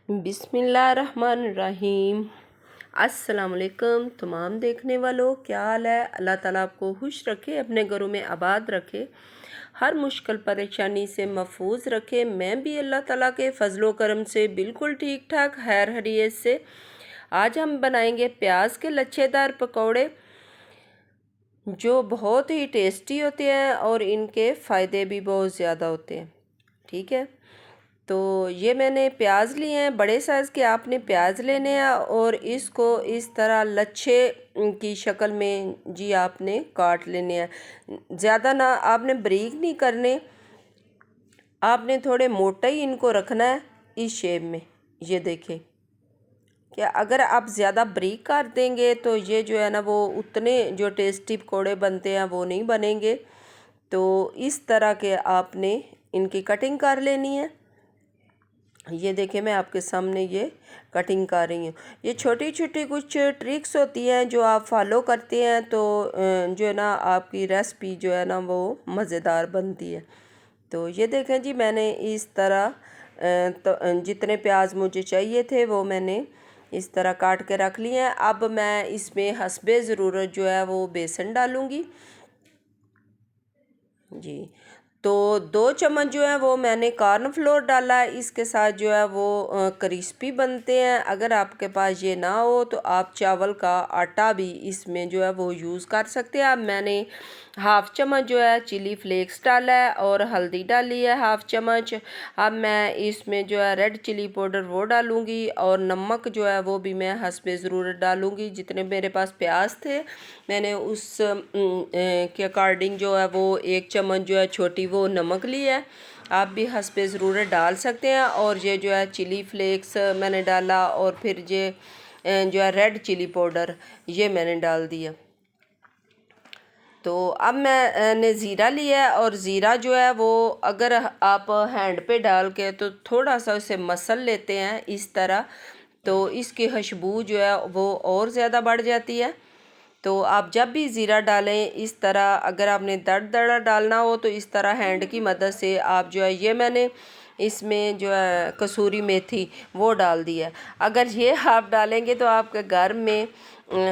बिस्मिल्लाहिर्रहमानिर्रहीम। अस्सलाम वालेकुम तमाम देखने वालों, क्या हाल है। अल्लाह ताला आपको खुश रखे, अपने घरों में आबाद रखे, हर मुश्किल परेशानी से महफूज रखे। मैं भी अल्लाह ताला के फजलो करम से बिल्कुल ठीक ठाक खैर खैरियत से। आज हम बनाएंगे प्याज के लच्छेदार पकौड़े जो बहुत ही टेस्टी होते हैं और इनके फ़ायदे भी बहुत ज़्यादा होते हैं। ठीक है, तो ये मैंने प्याज लिए हैं, बड़े साइज़ के आपने प्याज लेने हैं और इसको इस तरह लच्छे की शक्ल में जी आपने काट लेने हैं। ज़्यादा ना आपने बारीक नहीं करने, आपने थोड़े मोटा ही इनको रखना है इस शेप में। ये देखें, क्या अगर आप ज़्यादा बारीक कर देंगे तो ये जो है ना वो उतने जो टेस्टी पकौड़े बनते हैं वो नहीं बनेंगे। तो इस तरह के आपने इनकी कटिंग कर लेनी है। ये देखिए, मैं आपके सामने ये कटिंग कर रही हूँ। ये छोटी छोटी कुछ ट्रिक्स होती हैं जो आप फॉलो करते हैं तो जो है ना आपकी रेसिपी जो है ना वो मज़ेदार बनती है। तो ये देखें जी, मैंने इस तरह तो जितने प्याज मुझे चाहिए थे वो मैंने इस तरह काट के रख लिए हैं। अब मैं इसमें हस्बे ज़रूरत जो है वो बेसन डालूँगी जी। तो 2 चम्मच जो है वो मैंने कॉर्नफ्लोर डाला है। इसके साथ जो है वो क्रिस्पी बनते हैं। अगर आपके पास ये ना हो तो आप चावल का आटा भी इसमें जो है वो यूज़ कर सकते हैं। अब मैंने 1/2 चम्मच जो है चिली फ्लेक्स डाला है और हल्दी डाली है 1/2 चम्मच। अब मैं इसमें जो है रेड चिली पाउडर वो डालूँगी और नमक जो है वो भी मैं हस्बे ज़रूरत डालूँगी। जितने मेरे पास प्याज थे मैंने उस के अकॉर्डिंग जो है वो 1 चम्मच जो है छोटी वो नमक लिया है। आप भी हस्बे ज़रूरत डाल सकते हैं। और ये जो है चिली फ्लेक्स मैंने डाला और फिर ये जो है रेड चिली पाउडर ये मैंने डाल दिया। तो अब मैंने ज़ीरा लिया है और ज़ीरा जो है वो अगर आप हैंड पे डाल के तो थोड़ा सा उसे मसल लेते हैं इस तरह, तो इसकी खुशबू जो है वो और ज़्यादा बढ़ जाती है। तो आप जब भी ज़ीरा डालें इस तरह, अगर आपने दरदरा डालना हो तो इस तरह हैंड की मदद से आप जो है, ये मैंने इसमें जो है कसूरी मेथी वो डाल दी है। अगर ये आप डालेंगे तो आपके घर में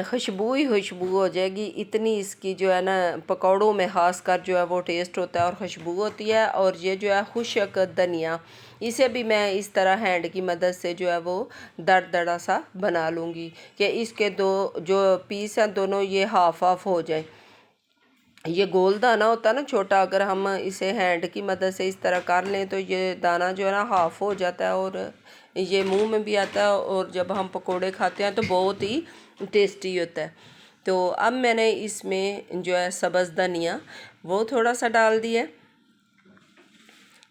खुशबू ही खुशबू हो जाएगी। इतनी इसकी जो है ना पकौड़ों में ख़ास कर जो है वो टेस्ट होता है और खुशबू होती है। और ये जो है खुशक धनिया, इसे भी मैं इस तरह हैंड की मदद से जो है वो दरदरा सा बना लूँगी कि इसके दो जो पीस हैं दोनों ये हाफ हाफ हो जाए। ये गोल दाना होता है ना छोटा, अगर हम इसे हैंड की मदद से इस तरह कर लें तो ये दाना जो है ना हाफ हो जाता है और ये मुंह में भी आता है और जब हम पकोड़े खाते हैं तो बहुत ही टेस्टी होता है। तो अब मैंने इसमें जो है सब्ज़ धनिया वो थोड़ा सा डाल दिया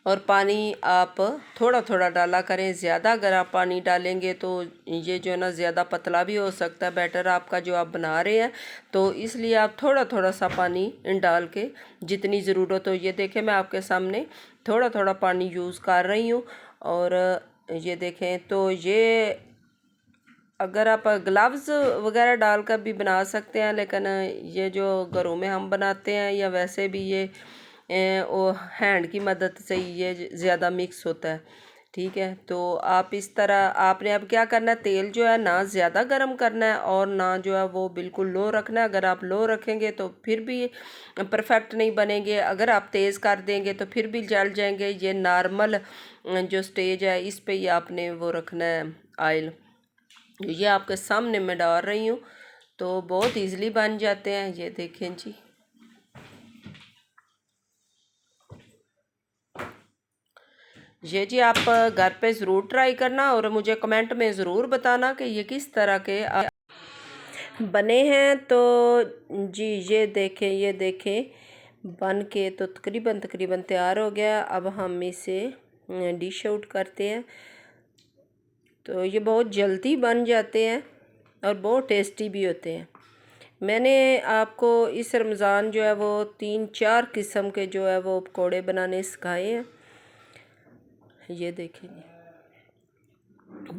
और पानी आप थोड़ा थोड़ा डाला करें। ज़्यादा अगर आप पानी डालेंगे तो ये जो है ना ज़्यादा पतला भी हो सकता है बैटर आपका जो आप बना रहे हैं। तो इसलिए आप थोड़ा थोड़ा सा पानी डाल के जितनी ज़रूरत हो, ये देखें मैं आपके सामने थोड़ा थोड़ा पानी यूज़ कर रही हूँ। और ये देखें, तो ये अगर आप ग्लव्स वगैरह डाल कर भी बना सकते हैं, लेकिन ये जो घरों में हम बनाते हैं या वैसे भी ये वो हैंड की मदद से ये ज़्यादा मिक्स होता है। ठीक है, तो आप इस तरह आपने अब क्या करना है, तेल जो है ना ज़्यादा गर्म करना है और ना जो है वो बिल्कुल लो रखना है। अगर आप लो रखेंगे तो फिर भी परफेक्ट नहीं बनेंगे, अगर आप तेज़ कर देंगे तो फिर भी जल जाएंगे। ये नॉर्मल जो स्टेज है इस पे ही आपने वो रखना है ऑयल। ये आपके सामने मैं डाल रही हूँ तो बहुत इजीली बन जाते हैं। ये देखें जी, ये जी आप घर पे ज़रूर ट्राई करना और मुझे कमेंट में ज़रूर बताना कि ये किस तरह के बने हैं। तो जी ये देखें, ये देखें बन के तो तकरीबन तकरीबन तैयार हो गया। अब हम इसे डिश आउट करते हैं। तो ये बहुत जल्दी बन जाते हैं और बहुत टेस्टी भी होते हैं। मैंने आपको इस रमज़ान जो है वो 3-4 किस्म के जो है वो पकौड़े बनाने सिखाए हैं। ये देखेंगे,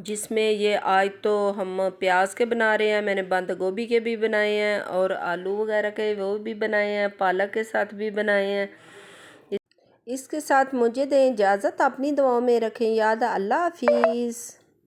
जिसमें ये आज तो हम प्याज के बना रहे हैं, मैंने बंद गोभी के भी बनाए हैं और आलू वगैरह के वो भी बनाए हैं, पालक के साथ भी बनाए हैं। इसके साथ मुझे दें इजाज़त, अपनी दुआओं में रखें याद। अल्लाह हाफिज़।